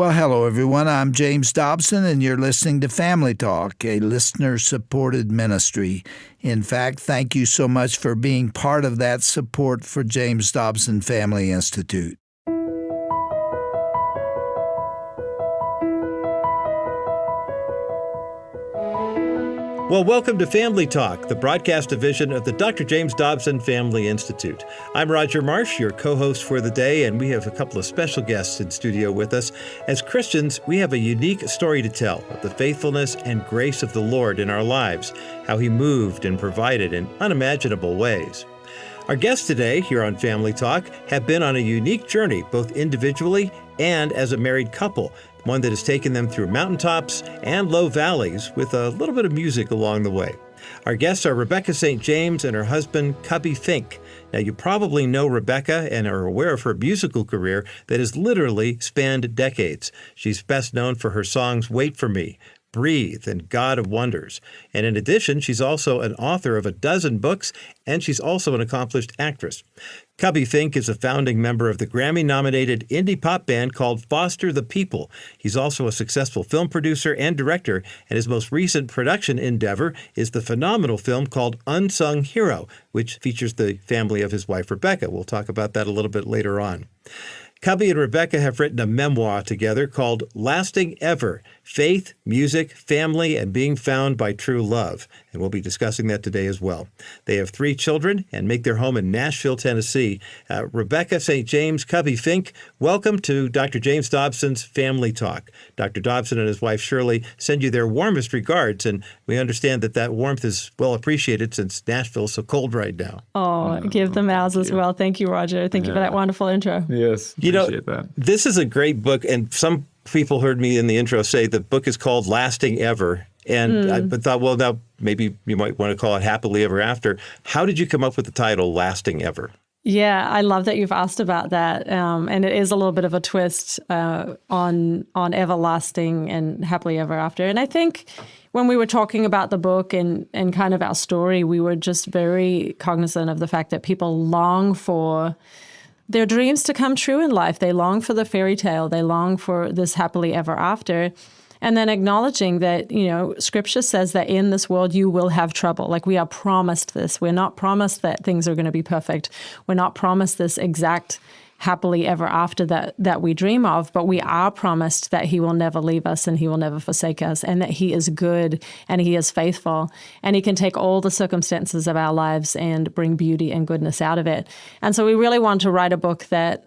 Well, hello, everyone. I'm James Dobson, and you're listening to Family Talk, a listener-supported ministry. In fact, thank you so much for being part of that support for James Dobson Family Institute. Well, welcome to Family Talk, the broadcast division of the Dr. James Dobson Family Institute. I'm Roger Marsh, your co-host for the day, and we have a couple of special guests in studio with us. As Christians, we have a unique story to tell of the faithfulness and grace of the Lord in our lives, how He moved and provided in unimaginable ways. Our guests today here on Family Talk have been on a unique journey, both individually and as a married couple, one that has taken them through mountaintops and low valleys with a little bit of music along the way. Our guests are Rebecca St. James and her husband, Cubbie Fink. Now, you probably know Rebecca and are aware of her musical career that has literally spanned decades. She's best known for her songs Wait for Me, Breathe, and God of Wonders. And in addition, she's also an author of a dozen books, and she's also an accomplished actress. Cubbie Fink is a founding member of the Grammy-nominated indie pop band called Foster the People. He's also a successful film producer and director, and his most recent production endeavor is the phenomenal film called Unsung Hero, which features the family of his wife, Rebecca. We'll talk about that a little bit later on. Cubbie and Rebecca have written a memoir together called Lasting Ever, Faith, Music, Family, and Being Found by True Love. And we'll be discussing that today as well. They have 3 children and make their home in Nashville, Tennessee. Rebecca St. James, Cubbie Fink, welcome to Dr. James Dobson's Family Talk. Dr. Dobson and his wife Shirley send you their warmest regards, and we understand that that warmth is well appreciated since Nashville's so cold right now. Oh, give them ours as well. Thank you, Roger. Thank you for that wonderful intro. Yes. Appreciate that. This is a great book, and some people heard me in the intro say the book is called Lasting Ever, and I thought, well, now maybe you might want to call it Happily Ever After. How did you come up with the title Lasting Ever? Yeah, I love that you've asked about that, and it is a little bit of a twist on everlasting and happily ever after. And I think when we were talking about the book and kind of our story, we were just very cognizant of the fact that people long for their dreams to come true in life. They long for the fairy tale. They long for this happily ever after. And then acknowledging that, Scripture says that in this world you will have trouble. Like, we are promised this. We're not promised that things are going to be perfect. We're not promised this exact happily ever after that we dream of, but we are promised that He will never leave us and He will never forsake us, and that He is good and He is faithful, and He can take all the circumstances of our lives and bring beauty and goodness out of it. And so we really want to write a book that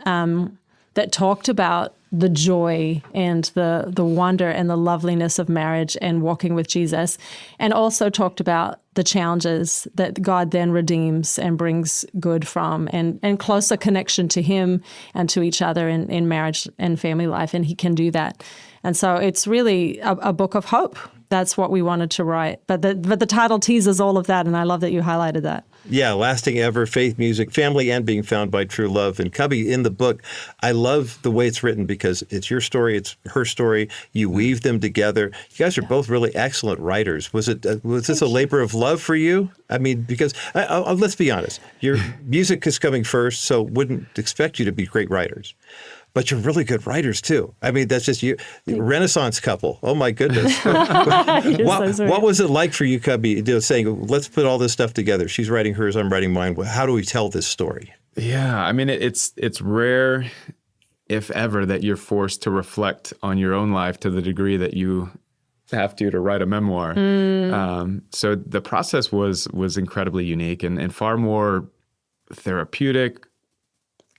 talked about the joy and the wonder and the loveliness of marriage and walking with Jesus, and also talked about the challenges that God then redeems and brings good from, and closer connection to Him and to each other in marriage and family life, and He can do that. And so it's really a book of hope. That's what we wanted to write. But the title teases all of that, and I love that you highlighted that. Yeah, Lasting Ever, Faith, Music, Family, and Being Found by True Love. And Cubbie, in the book, I love the way it's written because it's your story, it's her story. You weave them together. You guys are both really excellent writers. Was this a labor of love for you? I mean, because let's be honest, your music is coming first, so wouldn't expect you to be great writers. But you're really good writers, too. I mean, that's just you. Renaissance couple. Oh, my goodness. What was it like for you, Cubbie, saying, let's put all this stuff together? She's writing hers, I'm writing mine. How do we tell this story? Yeah, I mean, it's rare, if ever, that you're forced to reflect on your own life to the degree that you have to write a memoir. So the process was incredibly unique and far more therapeutic,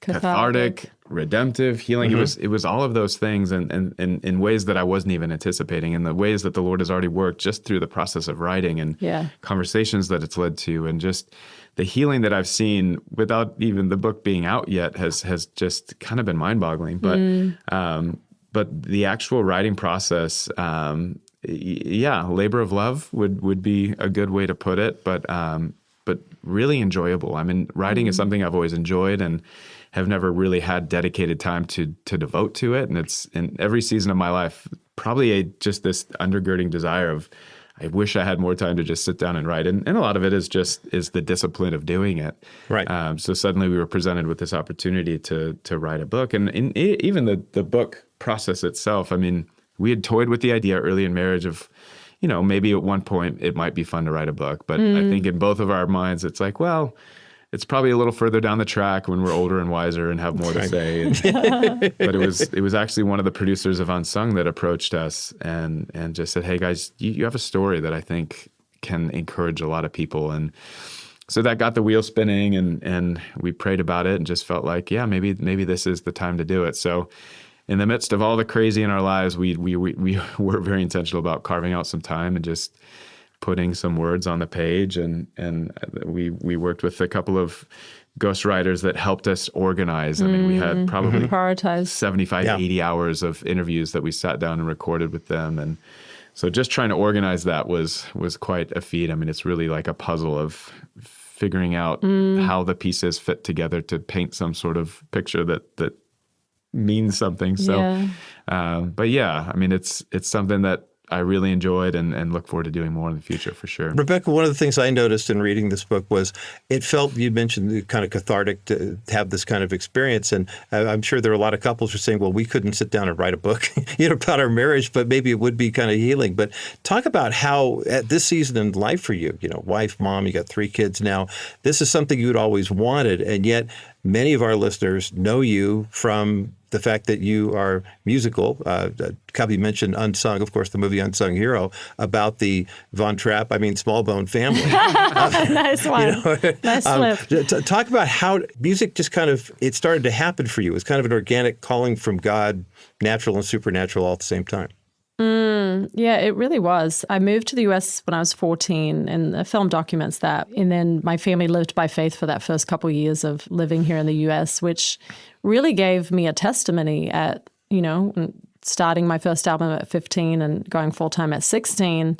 cathartic, redemptive, healing. It was all of those things and in ways that I wasn't even anticipating, and the ways that the Lord has already worked just through the process of writing and conversations that it's led to, and just the healing that I've seen without even the book being out yet has just kind of been mind-boggling. But the actual writing process, labor of love would be a good way to put it, but really enjoyable. I mean, writing is something I've always enjoyed and have never really had dedicated time to devote to it. And it's in every season of my life, probably just this undergirding desire of I wish I had more time to just sit down and write. And a lot of it is the discipline of doing it. Right. So suddenly we were presented with this opportunity to write a book. And even the book process itself, I mean, we had toyed with the idea early in marriage of, maybe at one point it might be fun to write a book. But I think in both of our minds, it's like, well, it's probably a little further down the track when we're older and wiser and have more to say. But it was actually one of the producers of Unsung that approached us and just said, hey guys, you have a story that I think can encourage a lot of people. And so that got the wheel spinning, and we prayed about it and just felt like, yeah, maybe this is the time to do it. So in the midst of all the crazy in our lives, we were very intentional about carving out some time and just putting some words on the page, and we worked with a couple of ghostwriters that helped us organize. I mean, we had probably prioritize 75 to 80 hours of interviews that we sat down and recorded with them. And so just trying to organize that was quite a feat. I mean, it's really like a puzzle of figuring out how the pieces fit together to paint some sort of picture that means something. So, but yeah, I mean, it's something that I really enjoyed and look forward to doing more in the future for sure. Rebecca, one of the things I noticed in reading this book was it felt, you mentioned, kind of cathartic to have this kind of experience. And I'm sure there are a lot of couples who are saying, well, we couldn't sit down and write a book about our marriage, but maybe it would be kind of healing. But talk about how at this season in life for you, wife, mom, you got 3 kids now, this is something you'd always wanted. And yet many of our listeners know you from the fact that you are musical. Cubbie mentioned Unsung, of course, the movie Unsung Hero, about the Von Trapp, Smallbone family. Nice one. Nice flip. Talk about how music just it started to happen for you. It was kind of an organic calling from God, natural and supernatural all at the same time. Yeah, it really was. I moved to the U.S. when I was 14, and the film documents that. And then my family lived by faith for that first couple of years of living here in the U.S., which really gave me a testimony at, starting my first album at 15 and going full-time at 16.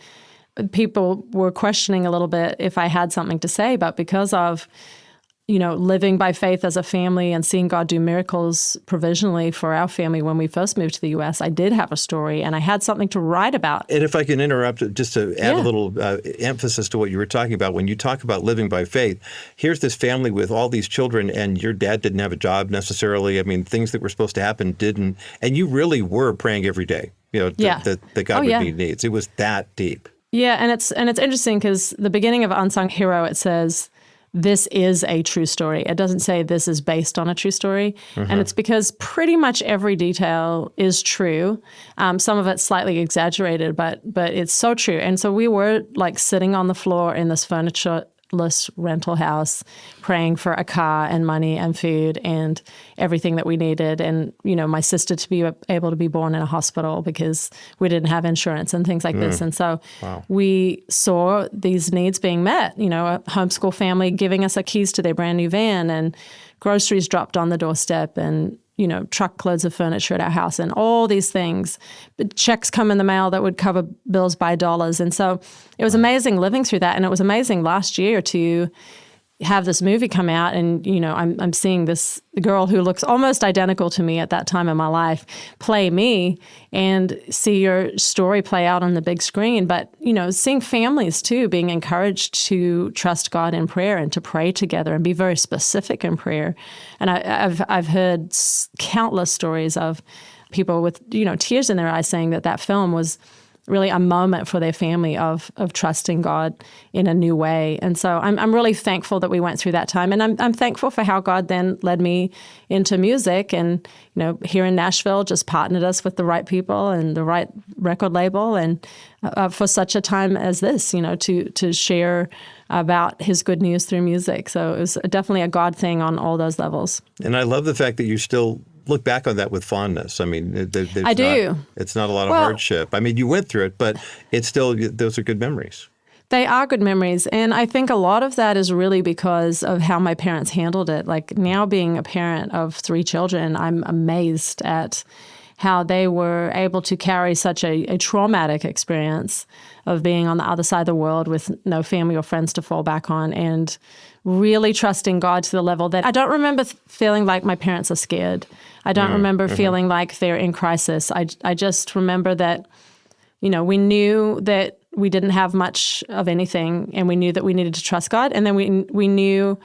People were questioning a little bit if I had something to say, but because of living by faith as a family and seeing God do miracles provisionally for our family when we first moved to the U.S., I did have a story and I had something to write about. And if I can interrupt just to add a little emphasis to what you were talking about, when you talk about living by faith, here's this family with all these children and your dad didn't have a job necessarily. Things that were supposed to happen didn't. And you really were praying every day, that God would meet needs. It was that deep. Yeah, and it's interesting because the beginning of Unsung Hero, it says, this is a true story. It doesn't say this is based on a true story. And it's because pretty much every detail is true. Some of it's slightly exaggerated, but it's so true. And so we were like sitting on the floor in this furnitureless rental house, praying for a car and money and food and everything that we needed. And, my sister to be able to be born in a hospital because we didn't have insurance and things like this. And so we saw these needs being met, a homeschool family giving us keys to their brand new van and groceries dropped on the doorstep and, truckloads of furniture at our house and all these things. Checks come in the mail that would cover bills by dollars. And so it was amazing living through that. And it was amazing last year to have this movie come out and, I'm seeing this girl who looks almost identical to me at that time in my life play me and see your story play out on the big screen. But, seeing families too being encouraged to trust God in prayer and to pray together and be very specific in prayer. And I've heard countless stories of people with, tears in their eyes saying that film was really a moment for their family of trusting God in a new way. And so I'm really thankful that we went through that time. And I'm thankful for how God then led me into music. And, here in Nashville, just partnered us with the right people and the right record label. And for such a time as this, to share about his good news through music. So it was definitely a God thing on all those levels. And I love the fact that you still look back on that with fondness. I do. It's not a lot of hardship. You went through it, but it's still, those are good memories. They are good memories. And I think a lot of that is really because of how my parents handled it. Like now being a parent of 3 children, I'm amazed at how they were able to carry such a traumatic experience of being on the other side of the world with no family or friends to fall back on and really trusting God to the level that I don't remember feeling like my parents are scared. I don't remember feeling like they're in crisis. I just remember that, we knew that we didn't have much of anything, and we knew that we needed to trust God. And then we knew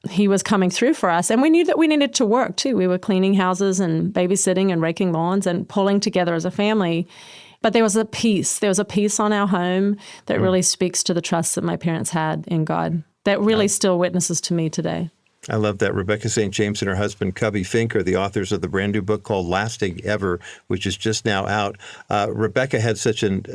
He was coming through for us. And we knew that we needed to work too. We were cleaning houses and babysitting and raking lawns and pulling together as a family. But there was a peace. There was a peace on our home that really speaks to the trust that my parents had in God that really still witnesses to me today. I love that. Rebecca St. James and her husband, Cubbie Fink, are the authors of the brand new book called Lasting Ever, which is just now out. Rebecca had such an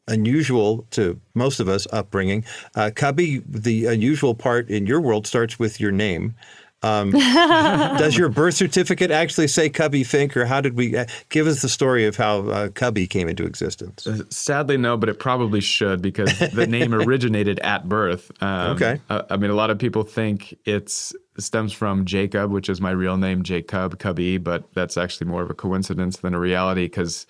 unusual, to most of us, upbringing. Cubbie, the unusual part in your world starts with your name. Does your birth certificate actually say Cubbie Fink, or how did we give us the story of how Cubbie came into existence? Sadly, no, but it probably should, because the name originated at birth. Okay. I mean, a lot of people think it stems from Jacob, which is my real name, Jacob, Cubbie, but that's actually more of a coincidence than a reality, because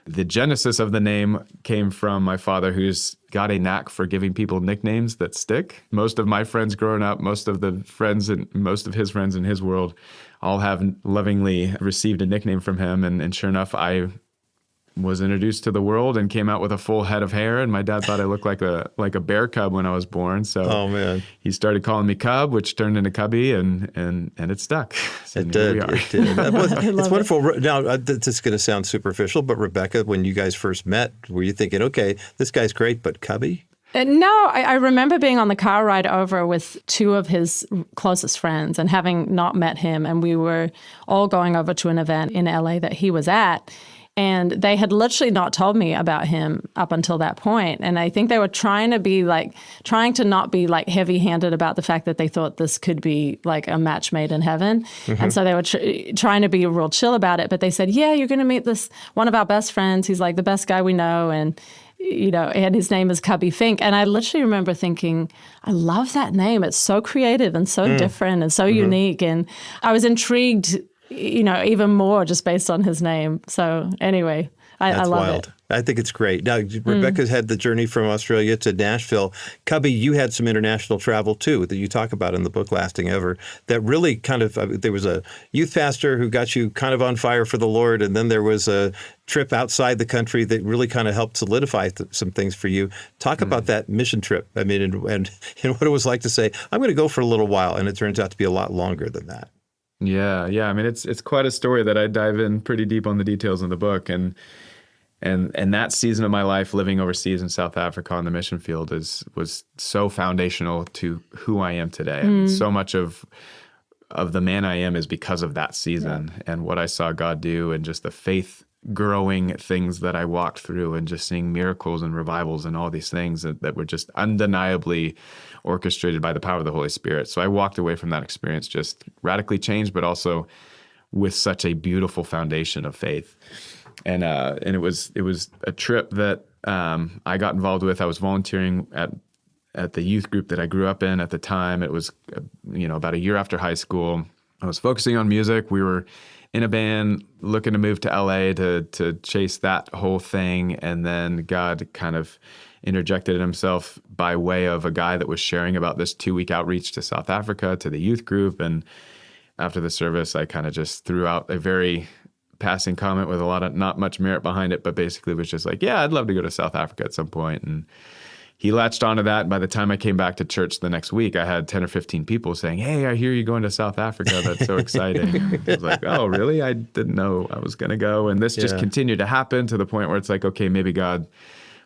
the genesis of the name came from my father, who's got a knack for giving people nicknames that stick. Most of my friends growing up, most of the friends and most of his friends in his world all have lovingly received a nickname from him. And sure enough, I was introduced to the world and came out with a full head of hair, and my dad thought I looked like a bear cub when I was born. So he started calling me Cub, which turned into Cubbie, and it stuck. So it did. It's wonderful. Now, this is going to sound superficial, but Rebecca, when you guys first met, were you thinking, okay, this guy's great, but Cubbie? No, I remember being on the car ride over with two of his closest friends and having not met him, and we were all going over to an event in LA that he was at. And they had literally not told me about him up until that point. And I think they were trying to not be like heavy-handed about the fact that they thought this could be like a match made in heaven. Mm-hmm. And so they were trying to be real chill about it. But they said, yeah, you're going to meet one of our best friends. He's like the best guy we know. And, and his name is Cubbie Fink. And I literally remember thinking, I love that name. It's so creative and so different and so unique. And I was intrigued even more just based on his name. So anyway, I love wild. it. I think it's great. Now, Rebecca's had the journey from Australia to Nashville. Cubbie, you had some international travel too that you talk about in the book Lasting Ever, that really kind of, there was a youth pastor who got you kind of on fire for the Lord, and then there was a trip outside the country that really kind of helped solidify some things for you. Talk about that mission trip. I mean, and what it was like to say, I'm going to go for a little while, and it turns out to be a lot longer than that. Yeah. I mean, it's quite a story that I dive in pretty deep on the details in the book, and that season of my life living overseas in South Africa on the mission field was so foundational to who I am today. And so much of the man I am is because of that season and what I saw God do, and just the faith growing things that I walked through, and just seeing miracles and revivals and all these things that were just undeniably orchestrated by the power of the Holy Spirit. So I walked away from that experience just radically changed, but also with such a beautiful foundation of faith. And it was a trip that I got involved with. I was volunteering at the youth group that I grew up in at the time. It was about a year after high school. I was focusing on music. We were in a band looking to move to LA to chase that whole thing. And then God kind of interjected himself by way of a guy that was sharing about this 2-week outreach to South Africa to the youth group. And after the service, I kind of just threw out a very passing comment with not much merit behind it, but basically was just like, yeah, I'd love to go to South Africa at some point. And he latched onto that. And by the time I came back to church the next week, I had 10 or 15 people saying, hey, I hear you going to South Africa. That's so exciting. I was like, oh, really? I didn't know I was going to go. And this just continued to happen to the point where it's like, okay, maybe God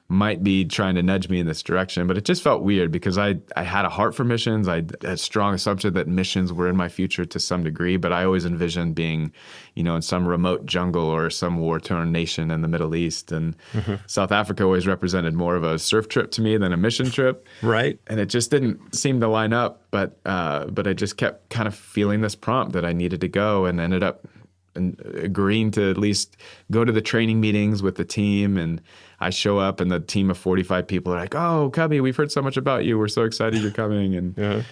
might be trying to nudge me in this direction. But it just felt weird because I had a heart for missions. I had a strong assumption that missions were in my future to some degree, but I always envisioned being, in some remote jungle or some war-torn nation in the Middle East. And South Africa always represented more of a surf trip to me than a mission trip. Right. And it just didn't seem to line up. But I just kept kind of feeling this prompt that I needed to go, and ended up agreeing to at least go to the training meetings with the team. And I show up, and the team of 45 people are like, oh, Cubbie, we've heard so much about you. We're so excited you're coming. And it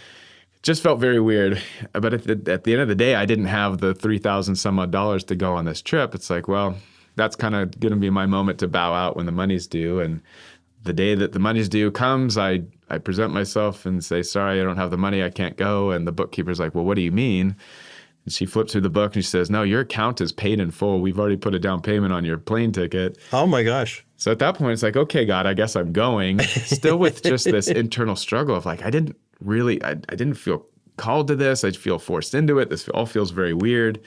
just felt very weird. But at the end of the day, I didn't have the $3,000 some odd dollars to go on this trip. It's like, well, that's kind of going to be my moment to bow out when the money's due. And the day that the money's due comes, I present myself and say, sorry, I don't have the money. I can't go. And the bookkeeper's like, well, what do you mean? And she flips through the book and she says, no, your account is paid in full. We've already put a down payment on your plane ticket. Oh my gosh. So at that point, it's like, okay, God, I guess I'm going. Still with just this internal struggle of like, I didn't feel called to this. I feel forced into it. This all feels very weird.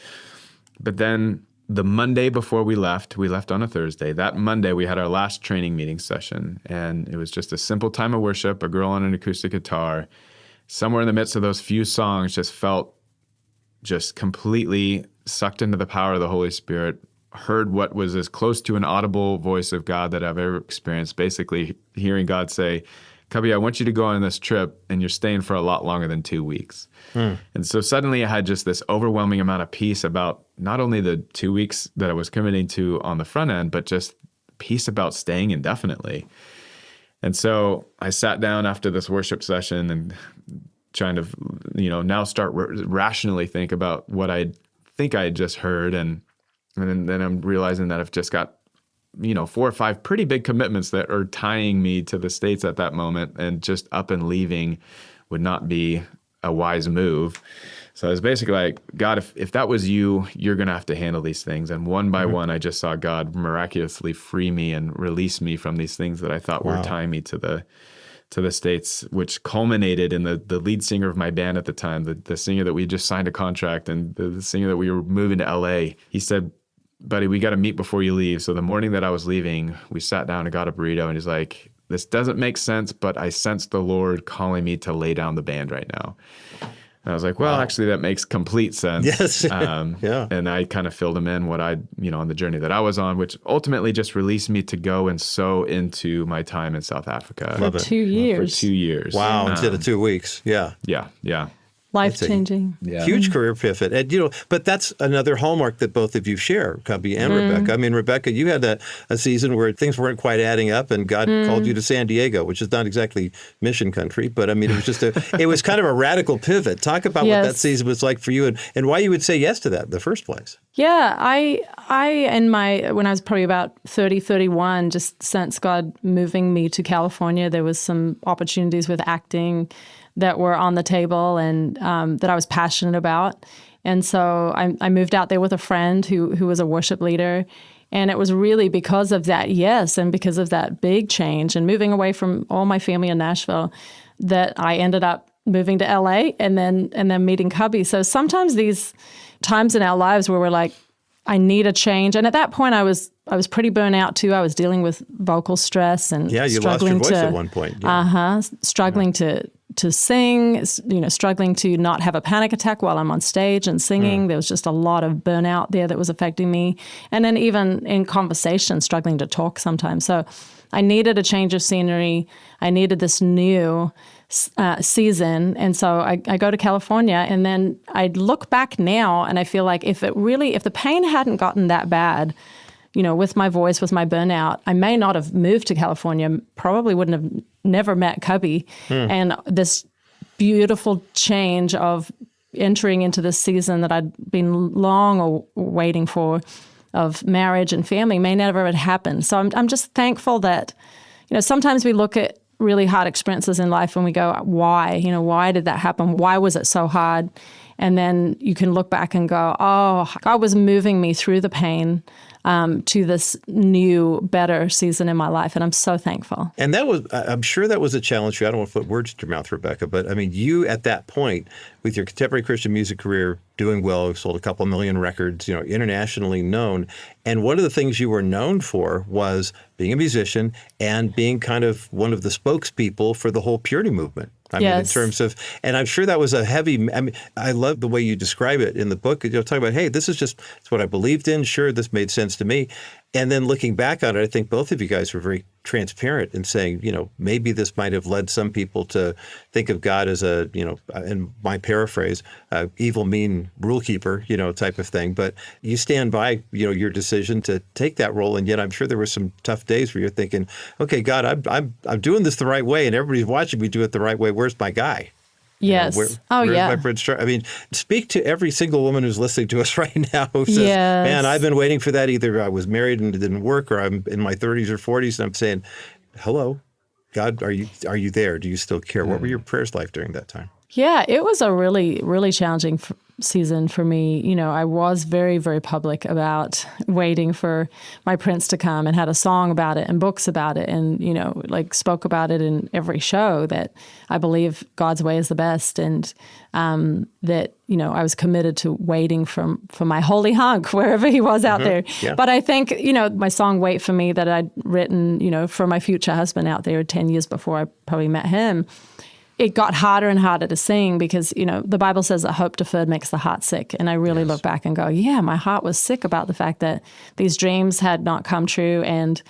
But then the Monday before we left on a Thursday. That Monday, we had our last training meeting session. And it was just a simple time of worship, a girl on an acoustic guitar. Somewhere in the midst of those few songs, just felt just completely sucked into the power of the Holy Spirit, heard what was as close to an audible voice of God that I've ever experienced, basically hearing God say, Cubbie, I want you to go on this trip, and you're staying for a lot longer than 2 weeks. And so suddenly I had just this overwhelming amount of peace about not only the 2 weeks that I was committing to on the front end, but just peace about staying indefinitely. And so I sat down after this worship session and trying to, now start rationally think about what I think I had just heard. And then I'm realizing that I've just got 4 or 5 pretty big commitments that are tying me to the States at that moment, and just up and leaving would not be a wise move. So I was basically like, God, if that was you, you're going to have to handle these things. And one by one, I just saw God miraculously free me and release me from these things that I thought were tying me to the States, which culminated in the lead singer of my band at the time, the singer that we just signed a contract, and the singer that we were moving to LA. He said, buddy, we got to meet before you leave. So the morning that I was leaving, we sat down and got a burrito, and he's like, this doesn't make sense, but I sense the Lord calling me to lay down the band right now. And I was like, well, actually, that makes complete sense. Yes. Yeah. And I kind of filled him in what on the journey that I was on, which ultimately just released me to go and sow into my time in South Africa. For 2 years. For 2 years. Wow. Instead of 2 weeks. Yeah. Yeah. Life-changing. Huge career pivot. And, but that's another hallmark that both of you share, Cubbie and Rebecca. I mean, Rebecca, you had a season where things weren't quite adding up, and God called you to San Diego, which is not exactly mission country, but I mean, it was just it was kind of a radical pivot. Talk about what that season was like for you, and why you would say yes to that in the first place. Yeah, when I was probably about 30, 31, just sensed God moving me to California. There was some opportunities with acting that were on the table, and that I was passionate about. And so I moved out there with a friend who was a worship leader. And it was really because of that, and because of that big change and moving away from all my family in Nashville, that I ended up moving to LA and then meeting Cubbie. So sometimes these times in our lives where we're like, I need a change. And at that point, I was pretty burnt out too. I was dealing with vocal stress and you lost your voice at one point. Yeah. Struggling to sing, struggling to not have a panic attack while I'm on stage and singing. There was just a lot of burnout there that was affecting me. And then even in conversation, struggling to talk sometimes. So I needed a change of scenery. I needed this new season. And so I go to California, and then I look back now and I feel like if the pain hadn't gotten that bad, with my voice, with my burnout, I may not have moved to California, probably wouldn't have never met Cubbie. And this beautiful change of entering into this season that I'd been long waiting for, of marriage and family, may never have happened. So I'm just thankful that, sometimes we look at really hard experiences in life and we go, why? Why did that happen? Why was it so hard? And then you can look back and go, oh, God was moving me through the pain to this new, better season in my life. And I'm so thankful. And I'm sure that was a challenge for you. I don't want to put words in your mouth, Rebecca, but I mean, you at that point, with your contemporary Christian music career doing well, sold a couple million records, internationally known. And one of the things you were known for was being a musician and being kind of one of the spokespeople for the whole purity movement. I mean, in terms of, and I'm sure that was I love the way you describe it in the book. Talking about, hey, it's what I believed in. Sure, this made sense to me. And then looking back on it, I think both of you guys were very transparent in saying, maybe this might have led some people to think of God as a, in my paraphrase, evil, mean rule keeper, type of thing. But you stand by, your decision to take that role. And yet I'm sure there were some tough days where you're thinking, okay, God, I'm doing this the right way, and everybody's watching me do it the right way. Where's my guy? Yes. Where's my bridge? I mean, speak to every single woman who's listening to us right now who says, man, I've been waiting for that. Either I was married and it didn't work, or I'm in my 30s or 40s and I'm saying, hello, God, are you there? Do you still care? What were your prayers like during that time? Yeah, it was a really, really challenging season for me. You know, I was very, very public about waiting for my prince to come, and had a song about it and books about it, and, you know, like spoke about it in every show, that I believe God's way is the best, and that, you know, I was committed to waiting for my holy hunk wherever he was out there. Yeah. But I think, you know, my song Wait for Me that I'd written, you know, for my future husband out there 10 years before I probably met him, it got harder and harder to sing because, you know, the Bible says that hope deferred makes the heart sick. And I really look back and go, yeah, my heart was sick about the fact that these dreams had not come true, and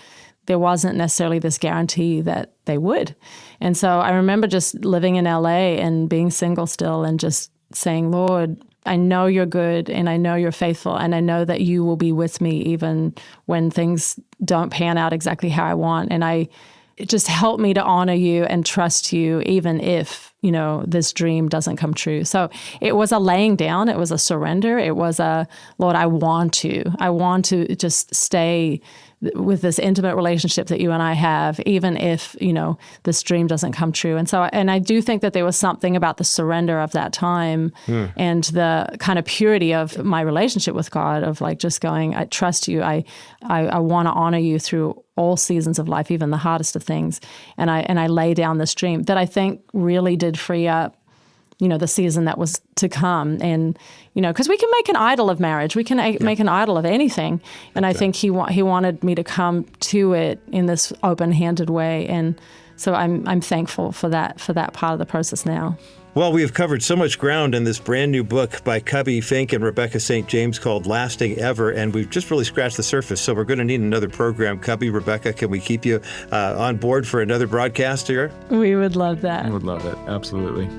there wasn't necessarily this guarantee that they would. And so I remember just living in LA and being single still and just saying, Lord, I know you're good, and I know you're faithful, and I know that you will be with me even when things don't pan out exactly how I want. And it just helped me to honor you and trust you, even if, you know, this dream doesn't come true. So it was a laying down. It was a surrender. It was a, Lord, I want to just stay with this intimate relationship that you and I have, even if, you know, this dream doesn't come true. And so, and I do think that there was something about the surrender of that time and the kind of purity of my relationship with God, of like just going, I trust you. I want to honor you through all seasons of life, even the hardest of things. And I lay down this dream that I think really did free up, you know, the season that was to come. And, you know, because we can make an idol of marriage. We can make an idol of anything. And I think he wanted me to come to it in this open-handed way. And so I'm thankful for that part of the process now. Well, we have covered so much ground in this brand new book by Cubbie Fink and Rebecca St. James called Lasting Ever, and we've just really scratched the surface, so we're going to need another program. Cubbie, Rebecca, can we keep you on board for another broadcast here? We would love that. I would love it. Absolutely.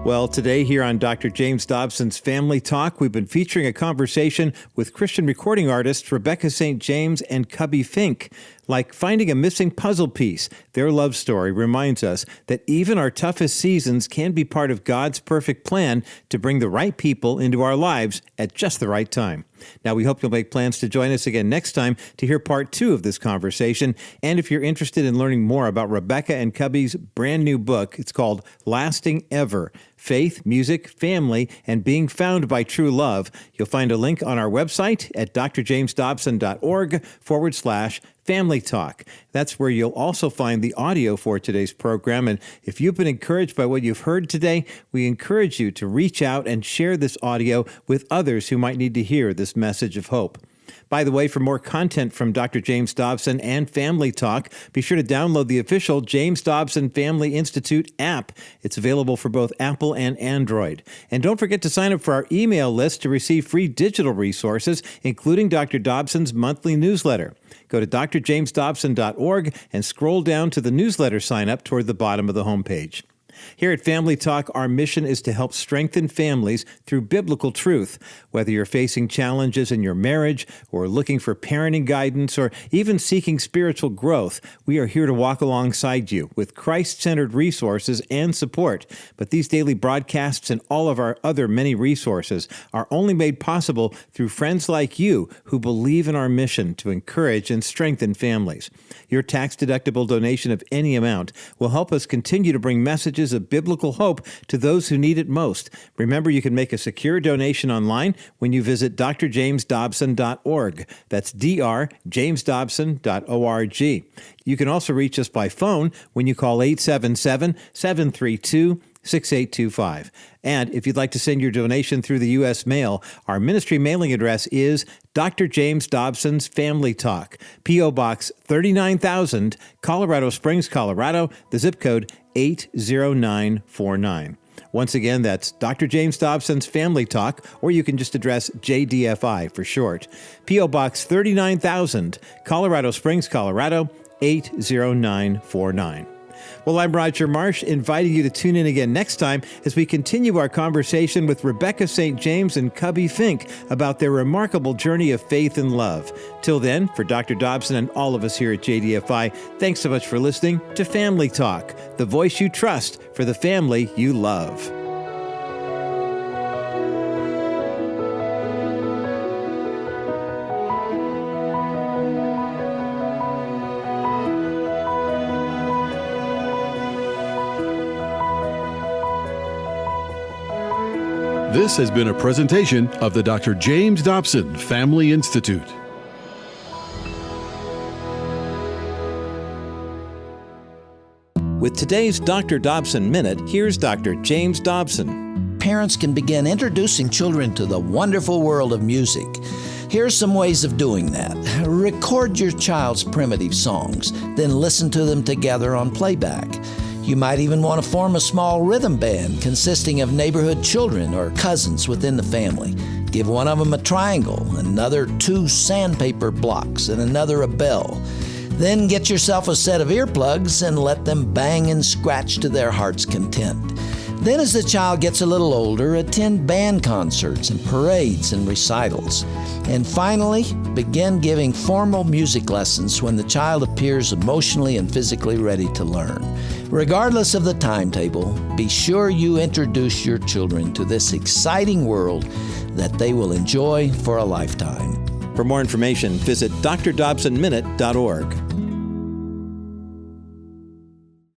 Well, today here on Dr. James Dobson's Family Talk, we've been featuring a conversation with Christian recording artists Rebecca St. James and Cubbie Fink. Like finding a missing puzzle piece, their love story reminds us that even our toughest seasons can be part of God's perfect plan to bring the right people into our lives at just the right time. Now, we hope you'll make plans to join us again next time to hear part 2 of this conversation. And if you're interested in learning more about Rebecca and Cubbie's brand new book, it's called Lasting Ever: Faith, Music, Family, and Being Found by True Love, you'll find a link on our website at drjamesdobson.org/Family Talk. That's where you'll also find the audio for today's program. And if you've been encouraged by what you've heard today, we encourage you to reach out and share this audio with others who might need to hear this message of hope. By the way, for more content from Dr. James Dobson and Family Talk, be sure to download the official James Dobson Family Institute app. It's available for both Apple and Android. And don't forget to sign up for our email list to receive free digital resources, including Dr. Dobson's monthly newsletter. Go to drjamesdobson.org and scroll down to the newsletter sign up toward the bottom of the homepage. Here at Family Talk, our mission is to help strengthen families through biblical truth. Whether you're facing challenges in your marriage, or looking for parenting guidance, or even seeking spiritual growth, we are here to walk alongside you with Christ-centered resources and support. But these daily broadcasts and all of our other many resources are only made possible through friends like you who believe in our mission to encourage and strengthen families. Your tax-deductible donation of any amount will help us continue to bring messages of biblical hope to those who need it most. Remember, you can make a secure donation online when you visit drjamesdobson.org. That's drjamesdobson.org. You can also reach us by phone when you call 877-732-6825. And if you'd like to send your donation through the U.S. mail, our ministry mailing address is Dr. James Dobson's Family Talk, P.O. Box 39,000, Colorado Springs, Colorado, the zip code 80949. Once again, that's Dr. James Dobson's Family Talk, or you can just address JDFI for short. P.O. Box 39,000, Colorado Springs, Colorado, 80949. Well, I'm Roger Marsh, inviting you to tune in again next time as we continue our conversation with Rebecca St. James and Cubbie Fink about their remarkable journey of faith and love. Till then, for Dr. Dobson and all of us here at JDFI, thanks so much for listening to Family Talk, the voice you trust for the family you love. This has been a presentation of the Dr. James Dobson Family Institute. With today's Dr. Dobson Minute, here's Dr. James Dobson. Parents can begin introducing children to the wonderful world of music. Here's some ways of doing that. Record your child's primitive songs, then listen to them together on playback. You might even want to form a small rhythm band consisting of neighborhood children or cousins within the family. Give one of them a triangle, another 2 sandpaper blocks, and another a bell. Then get yourself a set of earplugs and let them bang and scratch to their heart's content. Then as the child gets a little older, attend band concerts and parades and recitals. And finally, begin giving formal music lessons when the child appears emotionally and physically ready to learn. Regardless of the timetable, be sure you introduce your children to this exciting world that they will enjoy for a lifetime. For more information, visit drdobsonminute.org.